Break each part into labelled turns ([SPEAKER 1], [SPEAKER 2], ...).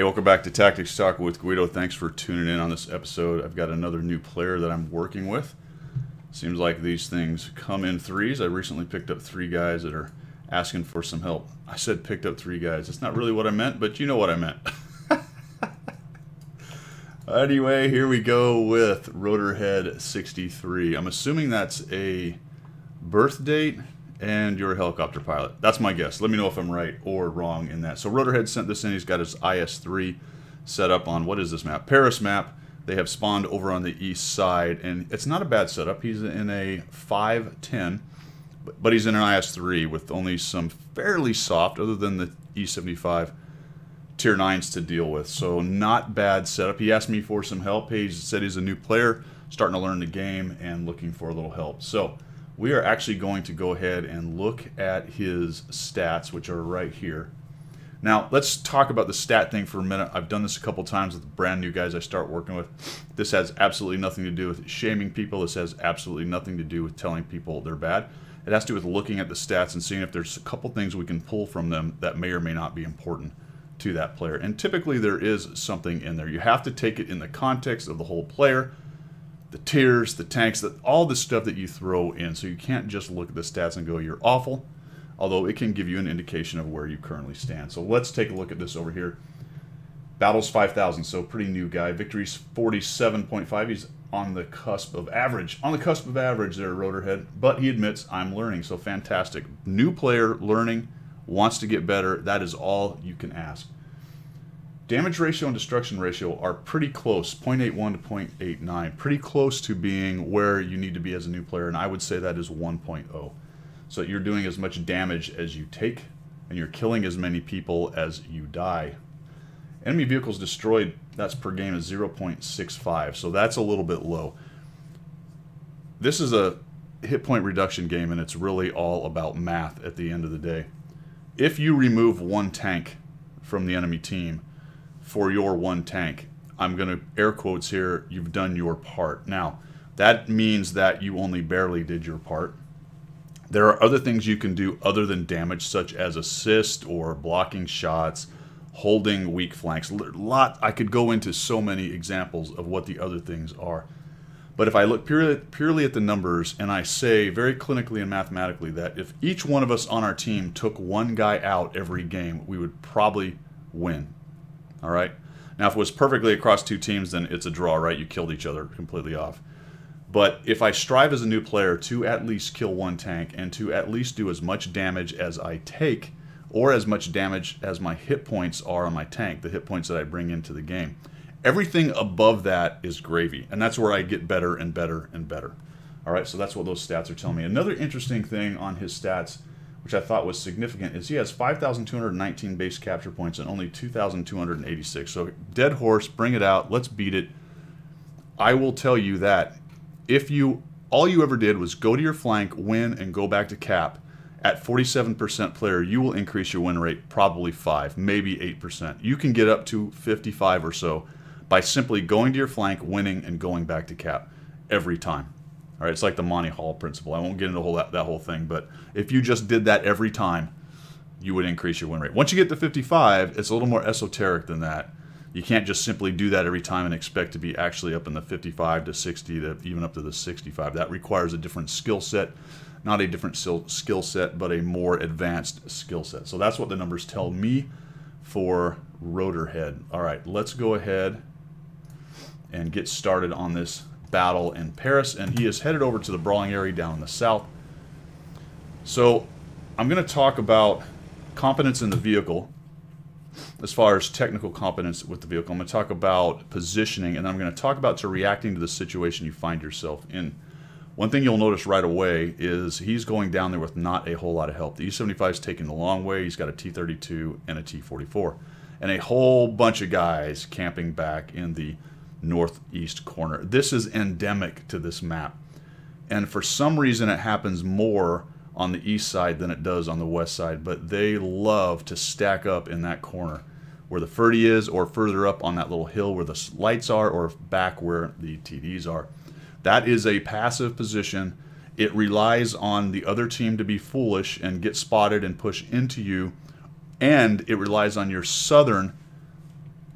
[SPEAKER 1] Hey, welcome back to Tactics Talk with Guido. Thanks for tuning in on this episode. I've got another new player that I'm working with. Seems like these things come in threes. I recently picked up 3 guys that are asking for some help. I said picked up 3 guys. That's not really what I meant, but you know what I meant. Anyway, here we go with rotorhead63. I'm assuming that's a birth date and you're a helicopter pilot. That's my guess. Let me know if I'm right or wrong in that. So Rotorhead sent this in. He's got his IS-3 set up on, what is this map? Paris map. They have spawned over on the east side, and it's not a bad setup. He's in a 5-10, but he's in an IS-3 with only some fairly soft, other than the E75, tier 9s to deal with. So not bad setup. He asked me for some help. He said he's a new player, starting to learn the game and looking for a little help. So we are actually going to go ahead and look at his stats, which are right here. Now, let's talk about the stat thing for a minute. I've done this a couple times with brand new guys I start working with. This has absolutely nothing to do with shaming people. This has absolutely nothing to do with telling people they're bad. It has to do with looking at the stats and seeing if there's a couple things we can pull from them that may or may not be important to that player. And typically there is something in there. You have to take it in the context of the whole player, the tiers, the tanks, all the stuff that you throw in. So you can't just look at the stats and go, you're awful, although it can give you an indication of where you currently stand. So let's take a look at this over here. Battles 5,000, so pretty new guy. Victories 47.5. He's on the cusp of average. On the cusp of average there, Rotorhead, but he admits I'm learning, so fantastic. New player, learning, wants to get better. That is all you can ask. Damage ratio and destruction ratio are pretty close, 0.81 to 0.89, pretty close to being where you need to be as a new player, and I would say that is 1.0. So you're doing as much damage as you take, and you're killing as many people as you die. Enemy vehicles destroyed, that's per game, is 0.65, so that's a little bit low. This is a hit point reduction game, and it's really all about math at the end of the day. If you remove 1 tank from the enemy team, for your 1 tank, I'm going to air quotes here, you've done your part. Now, that means that you only barely did your part. There are other things you can do other than damage, such as assist or blocking shots, holding weak flanks. I could go into so many examples of what the other things are. But if I look purely at the numbers, and I say very clinically and mathematically that if each one of us on our team took 1 guy out every game, we would probably win. All right. Now, if it was perfectly across 2 teams, then it's a draw, right? You killed each other completely off. But if I strive as a new player to at least kill 1 tank and to at least do as much damage as I take, or as much damage as my hit points are on my tank, the hit points that I bring into the game, everything above that is gravy. And that's where I get better and better and better. All right. So that's what those stats are telling me. Another interesting thing on his stats, which I thought was significant, is he has 5,219 base capture points and only 2,286. So dead horse, bring it out, let's beat it. I will tell you that if all you ever did was go to your flank, win, and go back to cap, at 47% player, you will increase your win rate probably 5, maybe 8%. You can get up to 55 or so by simply going to your flank, winning, and going back to cap every time. All right, it's like the Monty Hall principle. I won't get into that whole thing, but if you just did that every time, you would increase your win rate. Once you get to 55, it's a little more esoteric than that. You can't just simply do that every time and expect to be actually up in the 55 to 60 to even up to the 65. That requires a different skill set, not a different skill set, but a more advanced skill set. So that's what the numbers tell me for Rotorhead. All right, let's go ahead and get started on this battle in Paris, and he is headed over to the brawling area down in the south. So I'm going to talk about competence in the vehicle as far as technical competence with the vehicle. I'm going to talk about positioning, and then I'm going to talk about reacting to the situation you find yourself in. One thing you'll notice right away is he's going down there with not a whole lot of help. The E75 is taking the long way. He's got a T32 and a T44 and a whole bunch of guys camping back in the northeast corner. This is endemic to this map, and for some reason it happens more on the east side than it does on the west side, but they love to stack up in that corner where the 30 is, or further up on that little hill where the lights are, or back where the TDs are. That is a passive position. It relies on the other team to be foolish and get spotted and push into you, and it relies on your southern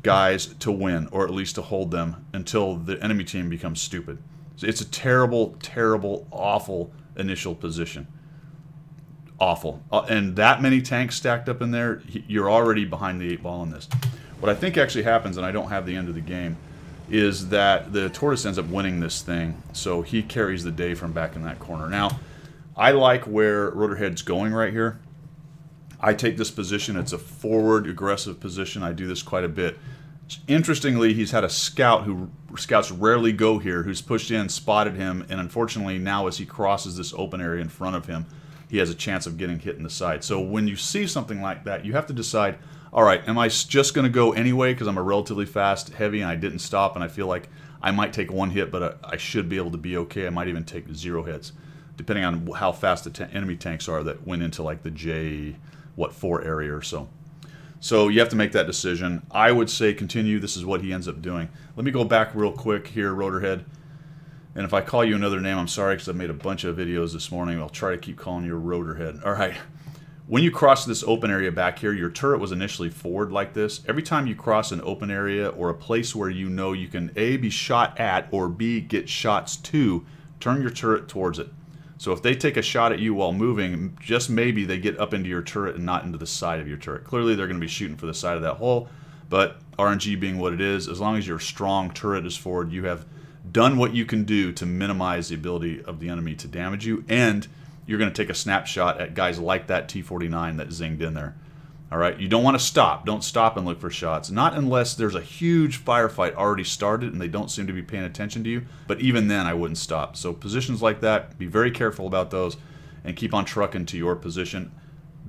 [SPEAKER 1] guys to win, or at least to hold them until the enemy team becomes stupid. So it's a terrible, terrible, awful initial position. Awful. And that many tanks stacked up in there, you're already behind the 8 ball in this. What I think actually happens, and I don't have the end of the game, is that the tortoise ends up winning this thing, so he carries the day from back in that corner. Now, I like where Rotorhead's going right here. I take this position. It's a forward, aggressive position. I do this quite a bit. Interestingly, he's had a scout who scouts rarely go here, who's pushed in, spotted him, and unfortunately now as he crosses this open area in front of him, he has a chance of getting hit in the side. So when you see something like that, you have to decide, all right, am I just going to go anyway because I'm a relatively fast heavy and I didn't stop and I feel like I might take 1 hit, but I should be able to be okay. I might even take 0 hits, depending on how fast the enemy tanks are that went into like the J4 area or so. So you have to make that decision. I would say continue. This is what he ends up doing. Let me go back real quick here, Rotorhead. And if I call you another name, I'm sorry because I've made a bunch of videos this morning. I'll try to keep calling you Rotorhead. All right. When you cross this open area back here, your turret was initially forward like this. Every time you cross an open area or a place where you know you can A, be shot at, or B, get shots to, turn your turret towards it. So if they take a shot at you while moving, just maybe they get up into your turret and not into the side of your turret. Clearly they're going to be shooting for the side of that hole, but RNG being what it is, as long as your strong turret is forward, you have done what you can do to minimize the ability of the enemy to damage you, and you're going to take a snapshot at guys like that T-49 that zinged in there. All right, you don't want to stop. Don't stop and look for shots. Not unless there's a huge firefight already started and they don't seem to be paying attention to you. But even then, I wouldn't stop. So positions like that, be very careful about those and keep on trucking to your position.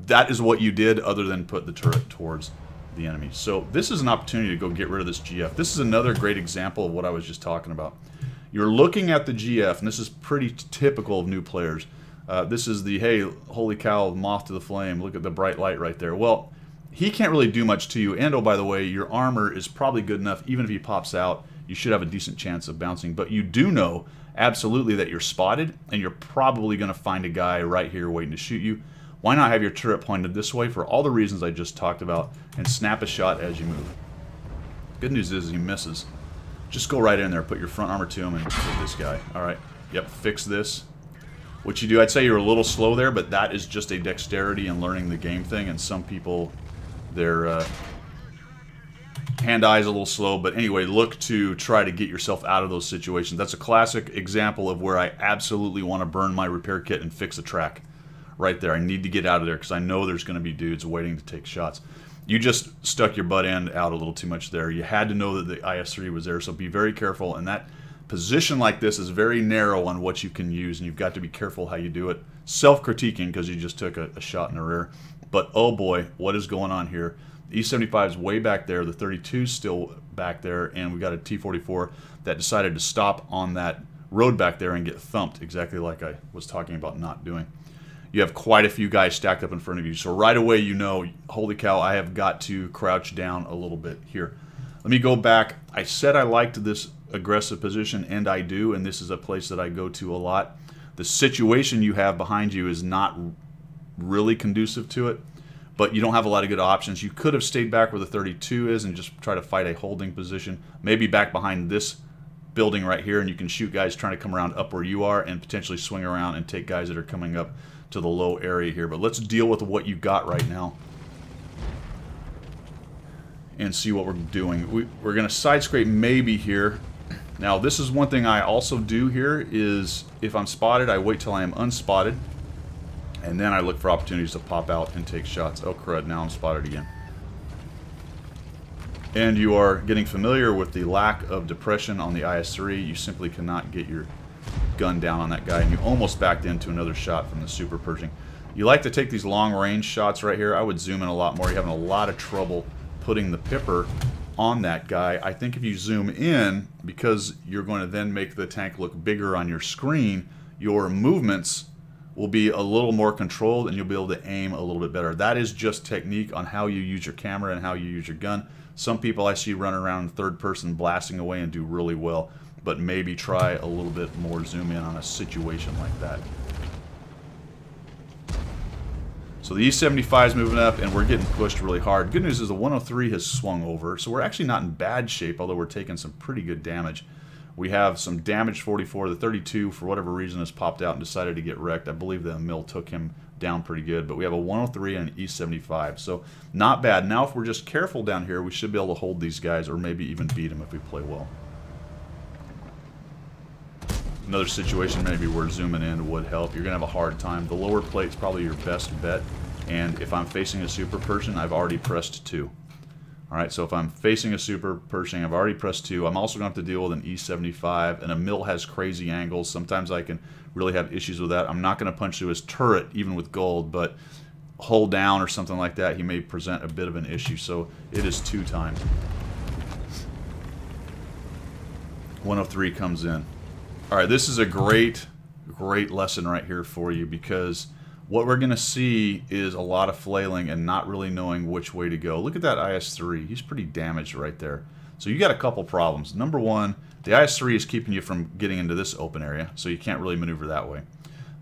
[SPEAKER 1] That is what you did other than put the turret towards the enemy. So this is an opportunity to go get rid of this GF. This is another great example of what I was just talking about. You're looking at the GF, and this is pretty typical of new players. This is the, hey, holy cow, moth to the flame, look at the bright light right there. Well, he can't really do much to you, and oh, by the way, your armor is probably good enough, even if he pops out, you should have a decent chance of bouncing. But you do know, absolutely, that you're spotted, and you're probably going to find a guy right here waiting to shoot you. Why not have your turret pointed this way for all the reasons I just talked about, and snap a shot as you move? Good news is he misses. Just go right in there, put your front armor to him, and hit this guy. All right, yep, fix this. What you do, I'd say you're a little slow there, but that is just a dexterity and learning the game thing, and some people, their hand-eye is a little slow, but anyway, look to try to get yourself out of those situations. That's a classic example of where I absolutely want to burn my repair kit and fix a track. Right there, I need to get out of there because I know there's going to be dudes waiting to take shots. You just stuck your butt end out a little too much there. You had to know that the IS-3 was there, so be very careful, and that position like this is very narrow on what you can use, and you've got to be careful how you do it. Self-critiquing because you just took a shot in the rear. But oh boy, what is going on here? The E-75 is way back there, the 32 is still back there, and we got a T-44 that decided to stop on that road back there and get thumped, exactly like I was talking about not doing. You have quite a few guys stacked up in front of you, so right away you know, holy cow, I have got to crouch down a little bit here. Let me go back. I said I liked this aggressive position, and I do, and this is a place that I go to a lot. The situation you have behind you is not really conducive to it, but you don't have a lot of good options. You could have stayed back where the 32 is and just try to fight a holding position, maybe back behind this building right here, and you can shoot guys trying to come around up where you are and potentially swing around and take guys that are coming up to the low area here. But let's deal with what you got right now and see what we're doing. We're going to side scrape maybe here. Now this is one thing I also do here is if I'm spotted, I wait till I am unspotted, and then I look for opportunities to pop out and take shots. Oh crud, now I'm spotted again. And you are getting familiar with the lack of depression on the IS-3. You simply cannot get your gun down on that guy, and you almost backed into another shot from the Super Pershing. You like to take these long range shots right here. I would zoom in a lot more. You're having a lot of trouble putting the pipper on that guy. I think if you zoom in, because you're going to then make the tank look bigger on your screen, your movements will be a little more controlled and you'll be able to aim a little bit better. That is just technique on how you use your camera and how you use your gun. Some people I see run around in third person blasting away and do really well, but maybe try a little bit more zoom in on a situation like that. So the E75 is moving up, and we're getting pushed really hard. Good news is the 103 has swung over, so we're actually not in bad shape, although we're taking some pretty good damage. We have some damage 44. The 32, for whatever reason, has popped out and decided to get wrecked. I believe the mill took him down pretty good, but we have a 103 and an E75, so not bad. Now, if we're just careful down here, we should be able to hold these guys, or maybe even beat them if we play well. Another situation maybe where zooming in would help. You're going to have a hard time. The lower plate's probably your best bet, and if I'm facing a super Pershing, I've already pressed 2. Alright, so if I'm facing a super Pershing, I've already pressed 2. I'm also going to have to deal with an E75, and a mill has crazy angles. Sometimes I can really have issues with that. I'm not going to punch through his turret, even with gold, but hold down or something like that, he may present a bit of an issue, so it is 2 time. 103 comes in. Alright, this is a great lesson right here for you, because what we're going to see is a lot of flailing and not really knowing which way to go. Look at that IS-3. He's pretty damaged right there. So you got a couple problems. Number one, the IS-3 is keeping you from getting into this open area, so you can't really maneuver that way.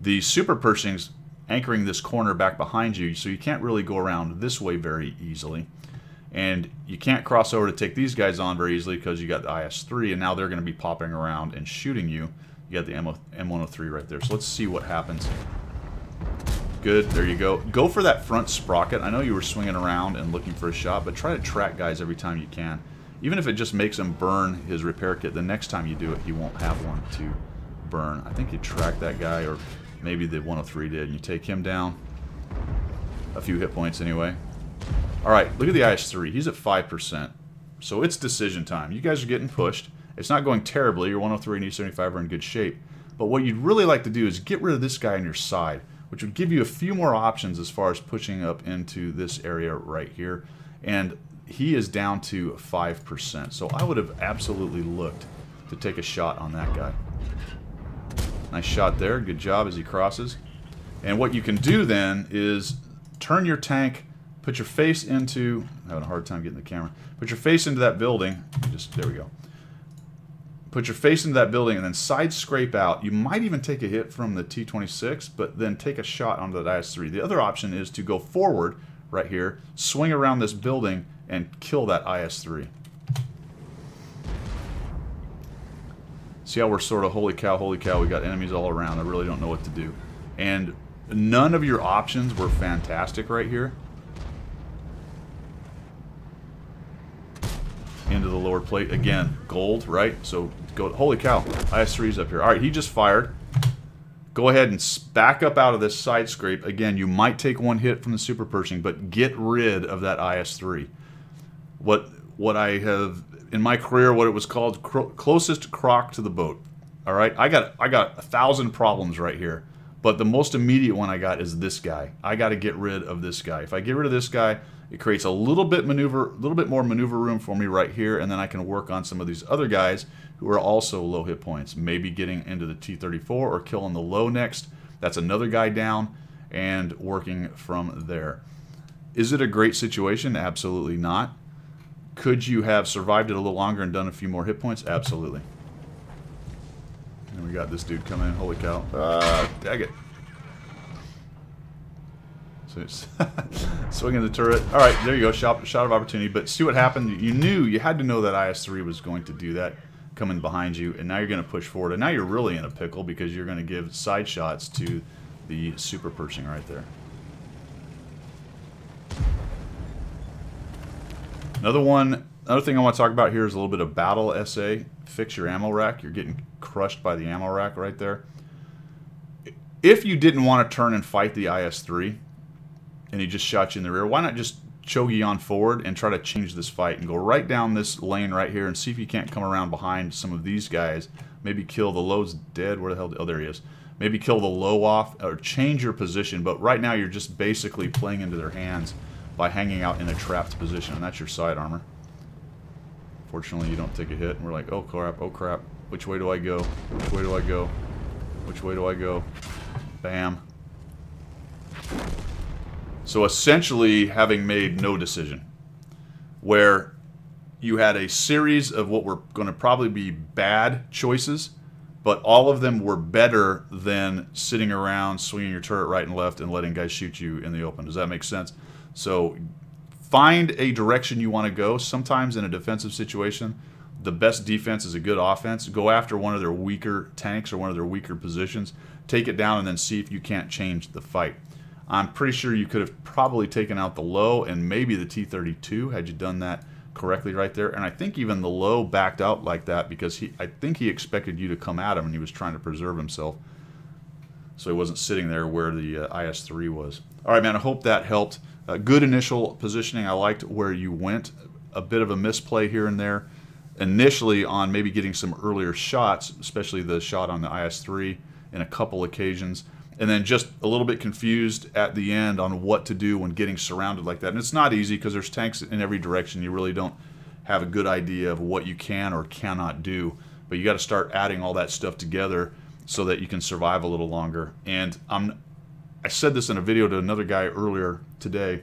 [SPEAKER 1] The Super Pershing's anchoring this corner back behind you, so you can't really go around this way very easily. And you can't cross over to take these guys on very easily because you got the IS-3, and now they're going to be popping around and shooting you. You got the M103 right there. So let's see what happens. Good, there you go. Go for that front sprocket. I know you were swinging around and looking for a shot, but try to track guys every time you can. Even if it just makes him burn his repair kit, the next time you do it, he won't have one to burn. I think you track that guy, or maybe the 103 did, and you take him down. A few hit points anyway. Alright, look at the IS-3. He's at 5%. So it's decision time. You guys are getting pushed. It's not going terribly. Your 103 and E75 are in good shape. But what you'd really like to do is get rid of this guy on your side, which would give you a few more options as far as pushing up into this area right here. And he is down to 5%. So I would have absolutely looked to take a shot on that guy. Nice shot there. Good job as he crosses. And what you can do then is turn your tank, put your face into... I'm having a hard time getting the camera. Put your face into that building. There we go. Put your face into that building and then side scrape out. You might even take a hit from the T-26, but then take a shot onto that IS-3. The other option is to go forward right here, swing around this building, and kill that IS-3. See how we're sort of, holy cow, we got enemies all around. I really don't know what to do. And none of your options were fantastic right here. Into the lower plate. Again, gold, right? So, go. Holy cow, IS-3's up here. Alright, he just fired. Go ahead and back up out of this side scrape. Again, you might take one hit from the Super Pershing, but get rid of that IS-3. What I have, in my career, what it was called, closest crock to the boat. Alright, I got 1,000 problems right here. But the most immediate one I got is this guy. I got to get rid of this guy. If I get rid of this guy, it creates a little bit more maneuver room for me right here, and then I can work on some of these other guys who are also low hit points. Maybe getting into the T-34 or killing the low next. That's another guy down, and working from there. Is it a great situation? Absolutely not. Could you have survived it a little longer and done a few more hit points? Absolutely. And we got this dude coming in. Holy cow. Dag it. So it's swinging the turret. Alright, there you go. Shot of opportunity. But see what happened? You had to know that IS-3 was going to do that, coming behind you. And now you're going to push forward. And now you're really in a pickle because you're going to give side shots to the Super Pershing right there. Another thing I want to talk about here is a little bit of battle SA. Fix your ammo rack. You're getting crushed by the ammo rack right there. If you didn't want to turn and fight the IS-3 and he just shot you in the rear, why not just chogi on forward and try to change this fight and go right down this lane right here and see if you can't come around behind some of these guys. Maybe kill the low's dead. Where the hell? Oh, there he is. Maybe kill the low off or change your position. But right now you're just basically playing into their hands by hanging out in a trapped position, and that's your side armor. Fortunately, you don't take a hit, and we're like, oh crap, oh crap. Which way do I go? Which way do I go? Which way do I go? Bam. So essentially, having made no decision, where you had a series of what were going to probably be bad choices, but all of them were better than sitting around, swinging your turret right and left, and letting guys shoot you in the open. Does that make sense? So find a direction you want to go. Sometimes in a defensive situation, the best defense is a good offense. Go after one of their weaker tanks or one of their weaker positions. Take it down and then see if you can't change the fight. I'm pretty sure you could have probably taken out the low and maybe the T-32 had you done that correctly right there. And I think even the low backed out like that because I think he expected you to come at him and he was trying to preserve himself. So he wasn't sitting there where the IS-3 was. All right, man, I hope that helped. Good initial positioning. I liked where you went. A bit of a misplay here and there. Initially on maybe getting some earlier shots, especially the shot on the IS-3 in a couple occasions, and then just a little bit confused at the end on what to do when getting surrounded like that. And it's not easy because there's tanks in every direction. You really don't have a good idea of what you can or cannot do, but you got to start adding all that stuff together so that you can survive a little longer. And I said this in a video to another guy earlier today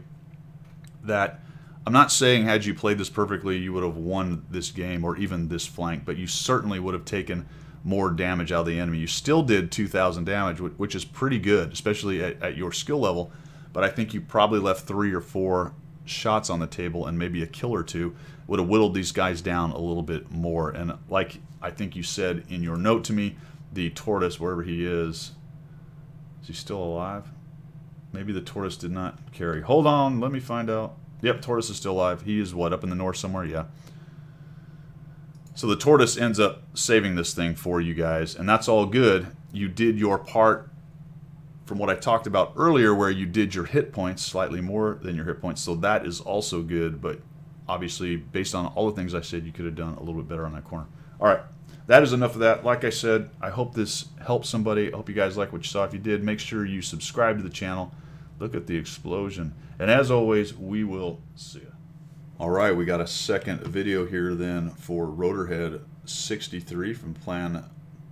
[SPEAKER 1] that I'm not saying had you played this perfectly you would have won this game or even this flank, but you certainly would have taken more damage out of the enemy. You still did 2,000 damage, which is pretty good, especially at your skill level, but I think you probably left 3 or 4 shots on the table and maybe a kill or 2 would have whittled these guys down a little bit more. And like I think you said in your note to me, the tortoise, wherever he is he still alive? Maybe the tortoise did not carry. Hold on, let me find out. Yep, tortoise is still alive. He is what, up in the north somewhere? Yeah. So the tortoise ends up saving this thing for you guys, and that's all good. You did your part from what I talked about earlier where you did your hit points slightly more than your hit points, so that is also good, but obviously based on all the things I said, you could have done a little bit better on that corner. All right, that is enough of that. Like I said, I hope this helps somebody. I hope you guys like what you saw. If you did, make sure you subscribe to the channel. Look at the explosion. And as always, we will see you. All right, we got a second video here then for rotorhead63 from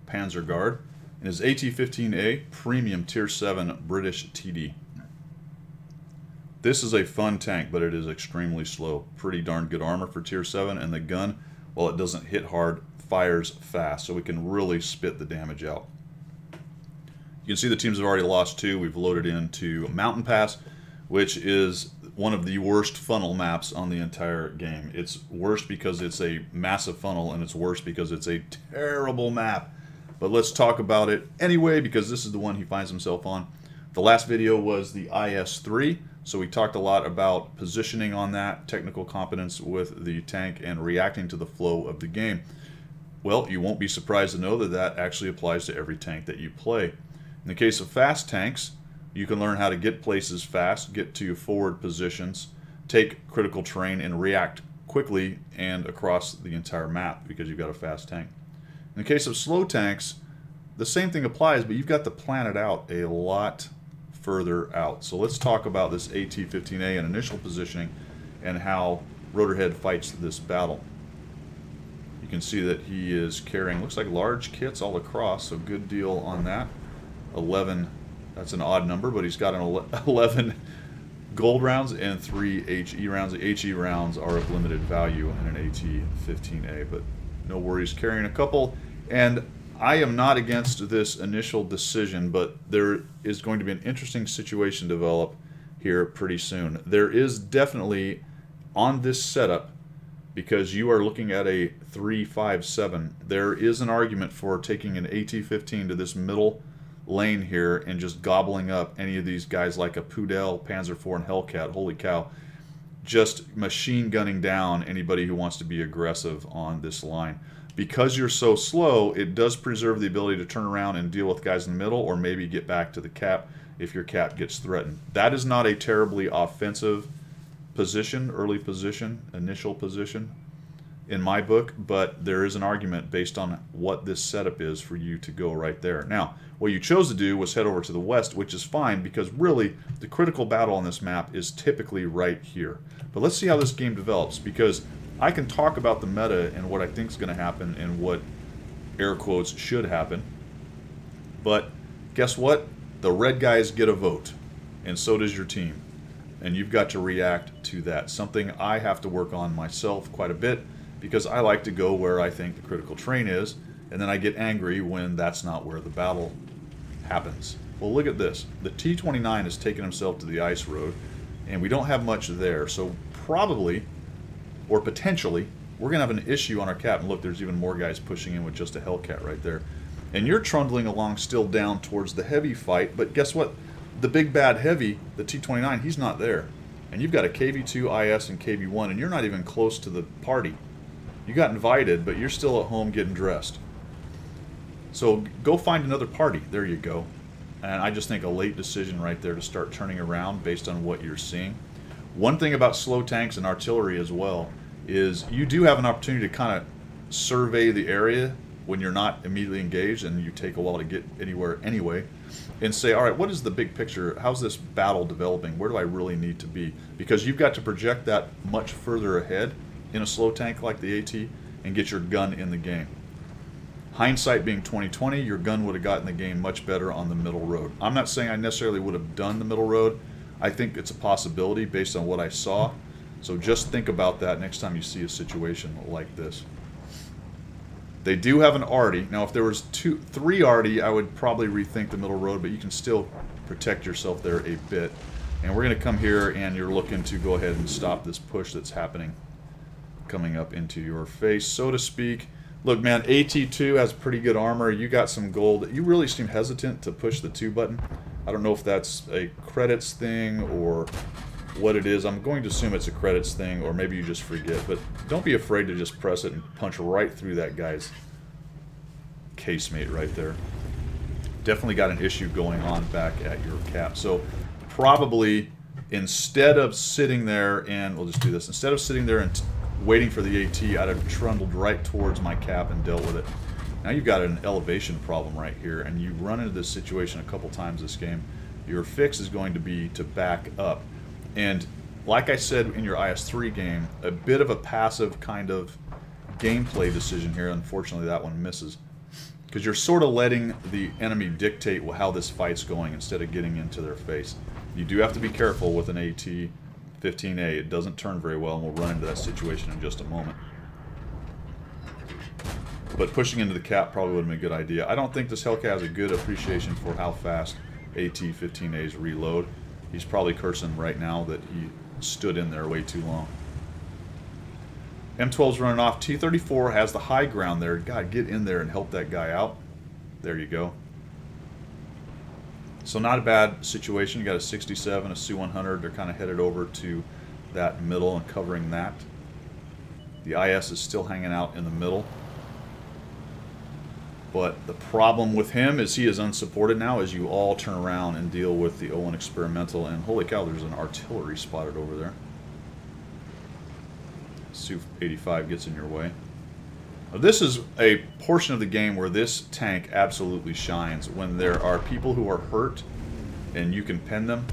[SPEAKER 1] Panzer Guard and his AT-15A Premium Tier 7 British TD. This is a fun tank, but it is extremely slow. Pretty darn good armor for Tier 7, and the gun, while it doesn't hit hard, fires fast, so we can really spit the damage out. You can see the teams have already lost 2. We've loaded into Mountain Pass, which is one of the worst funnel maps on the entire game. It's worse because it's a massive funnel, and it's worse because it's a terrible map. But let's talk about it anyway, because this is the one he finds himself on. The last video was the IS-3, so we talked a lot about positioning on that, technical competence with the tank, and reacting to the flow of the game. Well, you won't be surprised to know that that actually applies to every tank that you play. In the case of fast tanks, you can learn how to get places fast, get to forward positions, take critical terrain, and react quickly and across the entire map because you've got a fast tank. In the case of slow tanks, the same thing applies, but you've got to plan it out a lot further out. So let's talk about this AT-15A and initial positioning and how Rotorhead fights this battle. You can see that he is carrying, looks like large kits all across, so good deal on that. 11, that's an odd number, but he's got an 11 gold rounds and 3 HE rounds. The HE rounds are of limited value in an AT-15A, but no worries carrying a couple. And I am not against this initial decision, but there is going to be an interesting situation develop here pretty soon. There is definitely, on this setup, because you are looking at a 3-5-7, there is an argument for taking an AT-15 to this middle lane here and just gobbling up any of these guys like a Pudel, Panzer IV, and Hellcat. Holy cow. Just machine gunning down anybody who wants to be aggressive on this line. Because you're so slow, it does preserve the ability to turn around and deal with guys in the middle or maybe get back to the cap if your cap gets threatened. That is not a terribly offensive position, early position, initial position in my book, but there is an argument based on what this setup is for you to go right there. Now, what you chose to do was head over to the west, which is fine because really the critical battle on this map is typically right here. But let's see how this game develops, because I can talk about the meta and what I think is going to happen and what air quotes should happen. But guess what? The red guys get a vote, and so does your team. And you've got to react to that. Something I have to work on myself quite a bit, because I like to go where I think the critical terrain is, and then I get angry when that's not where the battle happens. Well, look at this. The T-29 has taken himself to the ice road, and we don't have much there. So probably, or potentially, we're going to have an issue on our cap. And look, there's even more guys pushing in with just a Hellcat right there. And you're trundling along still down towards the heavy fight, but guess what? The big bad heavy, the T-29, he's not there. And you've got a KV-2, IS, and KV-1, and you're not even close to the party. You got invited, but you're still at home getting dressed. So go find another party. There you go. And I just think a late decision right there to start turning around based on what you're seeing. One thing about slow tanks and artillery as well is you do have an opportunity to kind of survey the area when you're not immediately engaged and you take a while to get anywhere anyway, and say, all right, what is the big picture? How's this battle developing? Where do I really need to be? Because you've got to project that much further ahead in a slow tank like the AT and get your gun in the game. Hindsight being 2020, your gun would have gotten the game much better on the middle road. I'm not saying I necessarily would have done the middle road. I think it's a possibility based on what I saw. So just think about that next time you see a situation like this. They do have an arty. Now, if there was three arty, I would probably rethink the middle road, but you can still protect yourself there a bit. And we're going to come here, and you're looking to go ahead and stop this push that's happening, coming up into your face, so to speak. Look, man, AT2 has pretty good armor. You got some gold. You really seem hesitant to push the 2 button. I don't know if that's a credits thing or what it is. I'm going to assume it's a credits thing, or maybe you just forget. But don't be afraid to just press it and punch right through that guy's casemate right there. Definitely got an issue going on back at your cap. So probably instead of sitting there and, we'll just do this, instead of sitting there and waiting for the AT, I'd have trundled right towards my cap and dealt with it. Now you've got an elevation problem right here, and you run into this situation a couple times this game. Your fix is going to be to back up. And like I said in your IS-3 game, a bit of a passive kind of gameplay decision here. Unfortunately, that one misses. Because you're sort of letting the enemy dictate how this fight's going instead of getting into their face. You do have to be careful with an AT-15A. It doesn't turn very well, and we'll run into that situation in just a moment. But pushing into the cap probably would have been a good idea. I don't think this Hellcat has a good appreciation for how fast AT-15As reload. He's probably cursing right now that he stood in there way too long. M12's running off. T-34 has the high ground there. God, get in there and help that guy out. There you go. So not a bad situation. You got a 67, a Su-100. They're kind of headed over to that middle and covering that. The IS is still hanging out in the middle. But the problem with him is he is unsupported now as you all turn around and deal with the O1 experimental. And holy cow, there's an artillery spotted over there. Su-85 gets in your way. Now, this is a portion of the game where this tank absolutely shines. When there are people who are hurt and you can pin them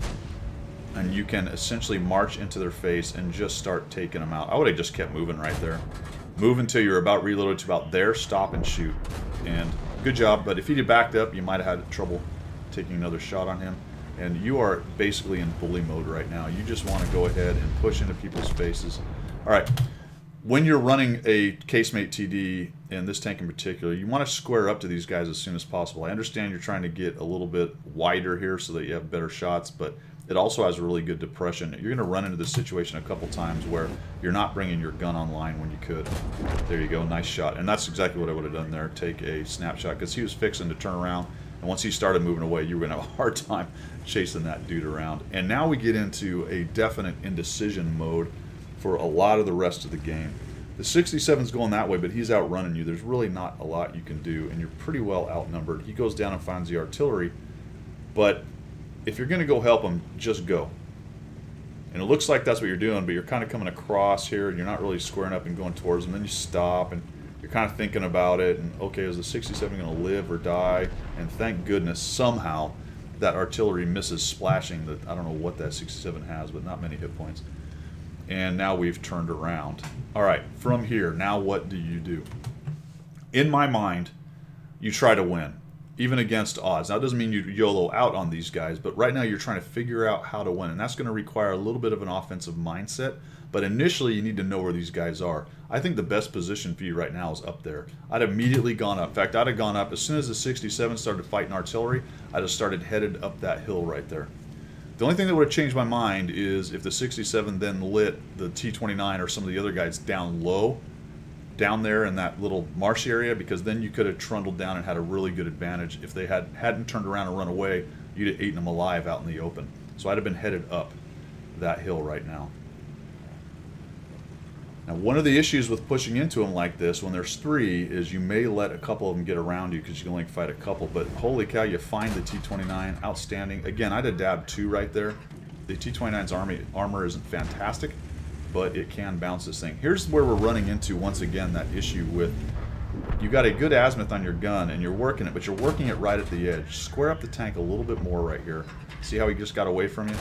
[SPEAKER 1] and you can essentially march into their face and just start taking them out. I would have just kept moving right there. Move until you're about reloaded to about there, stop and shoot. And good job, but if he'd have backed up, you might have had trouble taking another shot on him. And you are basically in bully mode right now. You just want to go ahead and push into people's faces. All right, when you're running a casemate TD, and this tank in particular, you want to square up to these guys as soon as possible. I understand you're trying to get a little bit wider here so that you have better shots, but it also has a really good depression. You're going to run into this situation a couple times where you're not bringing your gun online when you could. There you go, nice shot. And that's exactly what I would have done there, take a snapshot, because he was fixing to turn around, and once he started moving away, you were going to have a hard time chasing that dude around. And now we get into a definite indecision mode for a lot of the rest of the game. The 67's going that way, but he's outrunning you. There's really not a lot you can do, and you're pretty well outnumbered. He goes down and finds the artillery, but if you're going to go help him, just go. And it looks like that's what you're doing, but you're kind of coming across here, and you're not really squaring up and going towards him. Then you stop, and you're kind of thinking about it, and okay, is the 67 going to live or die? And thank goodness, somehow, that artillery misses splashing. I don't know what that 67 has, but not many hit points. And now we've turned around. All right, from here, now what do you do? In my mind, you try to win, even against odds. Now, it doesn't mean you YOLO out on these guys, but right now you're trying to figure out how to win, and that's going to require a little bit of an offensive mindset, But initially, you need to know where these guys are. I think the best position for you right now is up there. I'd immediately gone up. In fact, I'd have gone up as soon as the 67 started fighting artillery. I'd have started headed up that hill right there. The only thing that would have changed my mind is if the 67 then lit the T-29 or some of the other guys down low, down there in that little marshy area, because then you could have trundled down and had a really good advantage. If they hadn't turned around and run away, you'd have eaten them alive out in the open. So I'd have been headed up that hill right now. Now, one of the issues with pushing into them like this, when there's three, is you may let a couple of them get around you because you can only fight a couple. But holy cow, you find the T-29, outstanding. Again, I'd have dabbed 2 right there. The T-29's armor isn't fantastic, but it can bounce this thing. Here's where we're running into, once again, that issue with you got a good azimuth on your gun and you're working it, but you're working it right at the edge. Square up the tank a little bit more right here. See how he just got away from you?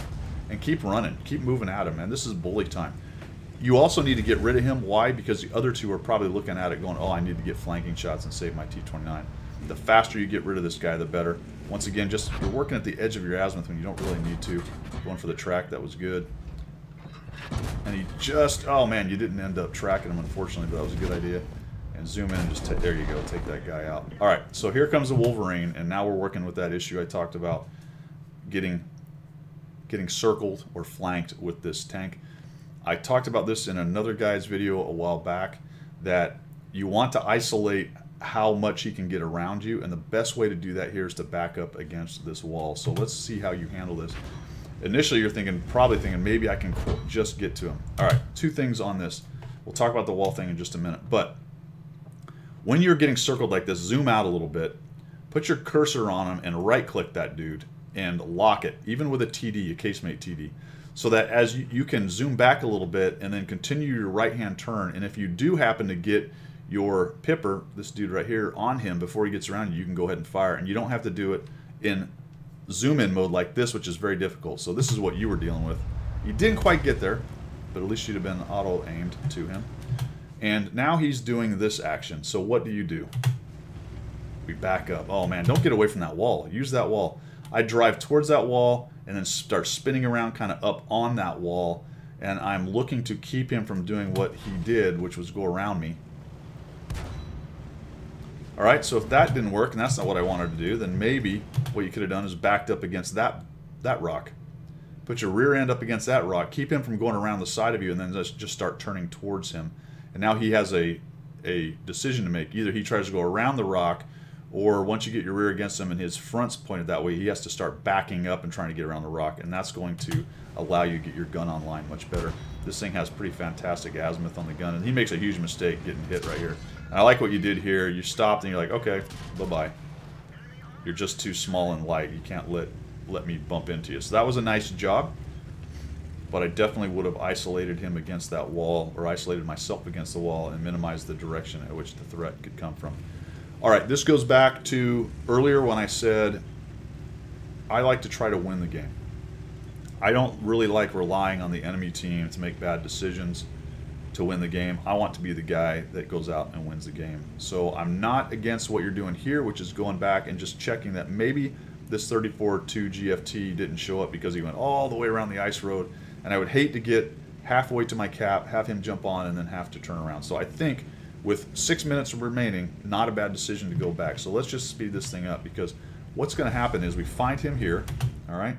[SPEAKER 1] And keep running. Keep moving at him, man. This is bully time. You also need to get rid of him. Why? Because the other two are probably looking at it going, oh, I need to get flanking shots and save my T-29. The faster you get rid of this guy, the better. Once again, just you're working at the edge of your azimuth when you don't really need to. Going for the track, that was good. And he just, oh man, you didn't end up tracking him, unfortunately, but that was a good idea. And zoom in and just, there you go, take that guy out. All right, so here comes the Wolverine, and now we're working with that issue I talked about, getting circled or flanked with this tank. I talked about this in another guy's video a while back, that you want to isolate how much he can get around you, and the best way to do that here is to back up against this wall. So let's see how you handle this. Initially, you're probably thinking, maybe I can just get to him. All right, 2 things on this. We'll talk about the wall thing in just a minute. But when you're getting circled like this, zoom out a little bit, put your cursor on him, and right-click that dude and lock it, even with a TD, a casemate TD. So that as you can zoom back a little bit and then continue your right-hand turn. And if you do happen to get your pipper, this dude right here, on him before he gets around you, you can go ahead and fire. And you don't have to do it in zoom-in mode like this, which is very difficult. So this is what you were dealing with. You didn't quite get there, but at least you'd have been auto-aimed to him. And now he's doing this action. So what do? We back up. Oh man, don't get away from that wall. Use that wall. I drive towards that wall and then start spinning around kind of up on that wall, and I'm looking to keep him from doing what he did, which was go around me. Alright, so if that didn't work, and that's not what I wanted to do, then maybe what you could have done is backed up against that rock. Put your rear end up against that rock, keep him from going around the side of you, and then just start turning towards him. And now he has a decision to make. Either he tries to go around the rock, or once you get your rear against him and his front's pointed that way, he has to start backing up and trying to get around the rock, and that's going to allow you to get your gun online much better. This thing has pretty fantastic azimuth on the gun, and he makes a huge mistake getting hit right here. And I like what you did here. You stopped and you're like, okay, bye-bye. You're just too small and light. You can't let me bump into you. So that was a nice job, but I definitely would have isolated him against that wall, or isolated myself against the wall, and minimized the direction at which the threat could come from. All right, this goes back to earlier when I said I like to try to win the game. I don't really like relying on the enemy team to make bad decisions to win the game. I want to be the guy that goes out and wins the game. So I'm not against what you're doing here, which is going back and just checking that maybe this 34-2 GFT didn't show up because he went all the way around the ice road, and I would hate to get halfway to my cap, have him jump on, and then have to turn around. So I think with 6 minutes remaining, not a bad decision to go back. So let's just speed this thing up, because what's going to happen is we find him here, all right?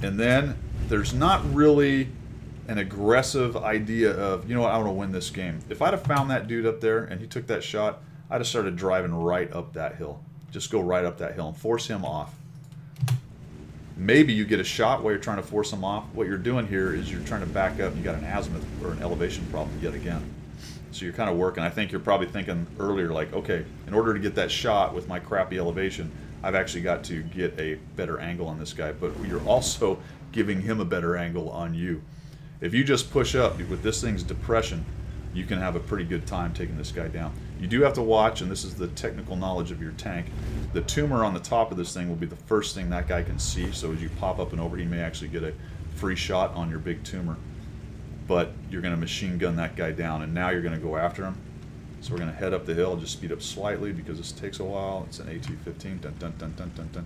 [SPEAKER 1] And then there's not really an aggressive idea of, you know what, I want to win this game. If I'd have found that dude up there and he took that shot, I'd have started driving right up that hill. Just go right up that hill and force him off. Maybe you get a shot while you're trying to force him off. What you're doing here is you're trying to back up and you got an azimuth or an elevation problem yet again. So you're kind of working. I think you're probably thinking earlier, like, okay, in order to get that shot with my crappy elevation, I've actually got to get a better angle on this guy. But you're also giving him a better angle on you. If you just push up with this thing's depression, you can have a pretty good time taking this guy down. You do have to watch, and this is the technical knowledge of your tank, the tumor on the top of this thing will be the first thing that guy can see. So as you pop up and over, he may actually get a free shot on your big tumor. But you're going to machine gun that guy down, and now you're going to go after him. So we're going to head up the hill, just speed up slightly because this takes a while. It's an AT-15. Dun, dun, dun, dun, dun, dun.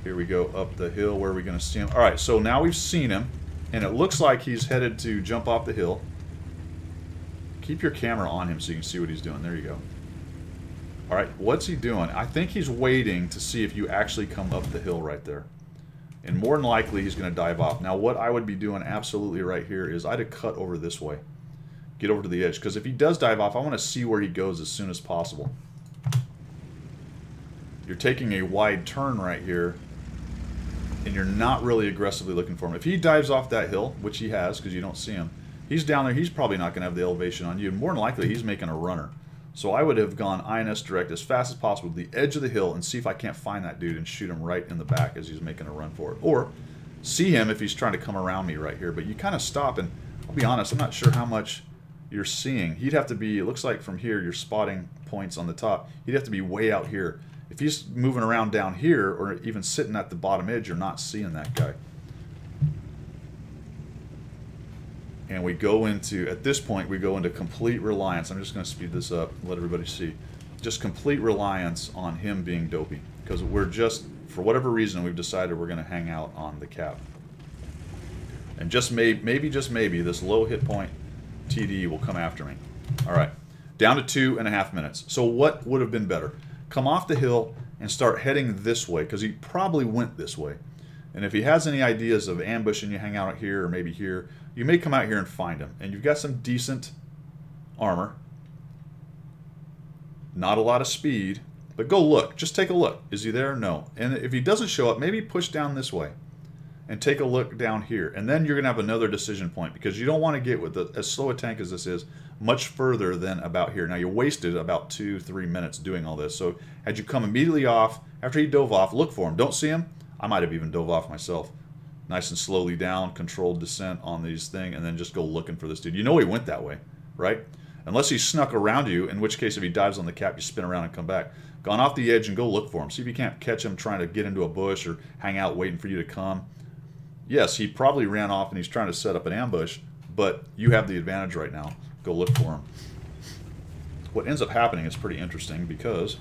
[SPEAKER 1] Here we go up the hill. Where are we going to see him? All right, so now we've seen him. And it looks like he's headed to jump off the hill. Keep your camera on him so you can see what he's doing. There you go. All right, what's he doing? I think he's waiting to see if you actually come up the hill right there. And more than likely, he's going to dive off. Now, what I would be doing absolutely right here is I'd have cut over this way. Get over to the edge. Because if he does dive off, I want to see where he goes as soon as possible. You're taking a wide turn right here. And you're not really aggressively looking for him. If he dives off that hill, which he has because you don't see him, he's down there. He's probably not going to have the elevation on you. And more than likely, he's making a runner. So I would have gone INS direct as fast as possible to the edge of the hill and see if I can't find that dude and shoot him right in the back as he's making a run for it. Or see him if he's trying to come around me right here. But you kind of stop, and I'll be honest, I'm not sure how much you're seeing. He'd have to be, it looks like from here, you're spotting points on the top. He'd have to be way out here. If he's moving around down here or even sitting at the bottom edge, you're not seeing that guy. And we go into, at this point, we go into complete reliance. I'm just going to speed this up and let everybody see. Just complete reliance on him being dopey. Because we're just, for whatever reason, we've decided we're going to hang out on the cap. And just maybe, just maybe, this low hit point TD will come after me. All right, down to 2.5 minutes. So what would have been better? Come off the hill and start heading this way, because he probably went this way. And if he has any ideas of ambushing you, hang out here or maybe here, you may come out here and find him. And you've got some decent armor. Not a lot of speed, but go look. Just take a look. Is he there? No. And if he doesn't show up, maybe push down this way and take a look down here. And then you're going to have another decision point, because you don't want to get with as slow a tank as this is much further than about here. Now, you wasted about 2-3 minutes doing all this. So had you come immediately off, after he dove off, look for him. Don't see him. I might have even dove off myself. Nice and slowly down, controlled descent on these things, and then just go looking for this dude. You know he went that way, right? Unless he snuck around you, in which case if he dives on the cap, you spin around and come back. Gone off the edge and go look for him. See if you can't catch him trying to get into a bush or hang out waiting for you to come. Yes, he probably ran off and he's trying to set up an ambush, but you have the advantage right now. Go look for him. What ends up happening is pretty interesting, because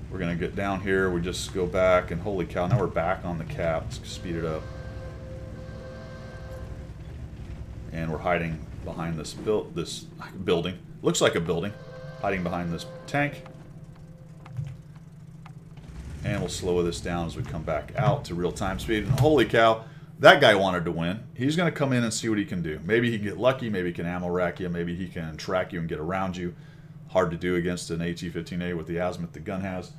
[SPEAKER 1] we're going to get down here. We just go back, and holy cow, now we're back on the cap. Let's speed it up. And we're hiding behind this building. Looks like a building. Hiding behind this tank. And we'll slow this down as we come back out to real-time speed. And holy cow, that guy wanted to win. He's going to come in and see what he can do. Maybe he can get lucky. Maybe he can ammo rack you. Maybe he can track you and get around you. Hard to do against an AT-15A with the azimuth the gun has.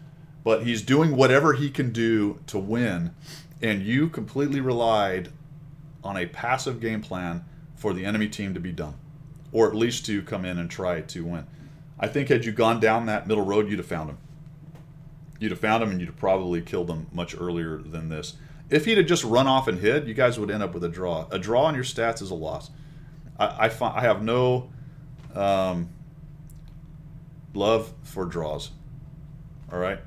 [SPEAKER 1] But he's doing whatever he can do to win. And you completely relied on a passive game plan for the enemy team to be done. Or at least to come in and try to win. I think had you gone down that middle road, you'd have found him. You'd have found him, and you'd have probably killed him much earlier than this. If he'd have just run off and hid, you guys would end up with a draw. A draw on your stats is a loss. I have no love for draws. All right,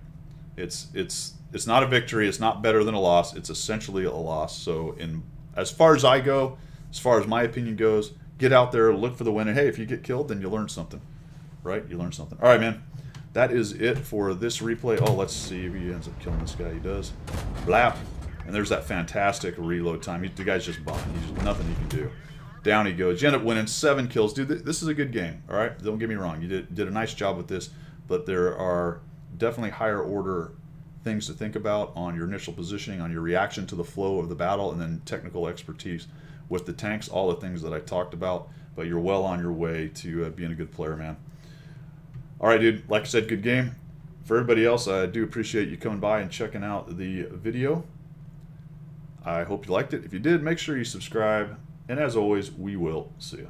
[SPEAKER 1] it's not a victory. It's not better than a loss. It's essentially a loss. So, as far as I go, as far as my opinion goes, get out there, look for the win, and hey, if you get killed, then you learn something. Right? You learn something. All right, man. That is it for this replay. Oh, let's see if he ends up killing this guy. He does. Blap. And there's that fantastic reload time. The guy's just bumping. He's just nothing he can do. Down he goes. You end up winning 7 kills. Dude, this is a good game. All right? Don't get me wrong. You did a nice job with this. But there are definitely higher order things to think about on your initial positioning, on your reaction to the flow of the battle, and then technical expertise with the tanks, all the things that I talked about. But you're well on your way to being a good player, man. All right, dude. Like I said, good game. For everybody else, I do appreciate you coming by and checking out the video. I hope you liked it. If you did, make sure you subscribe. And as always, we will see you.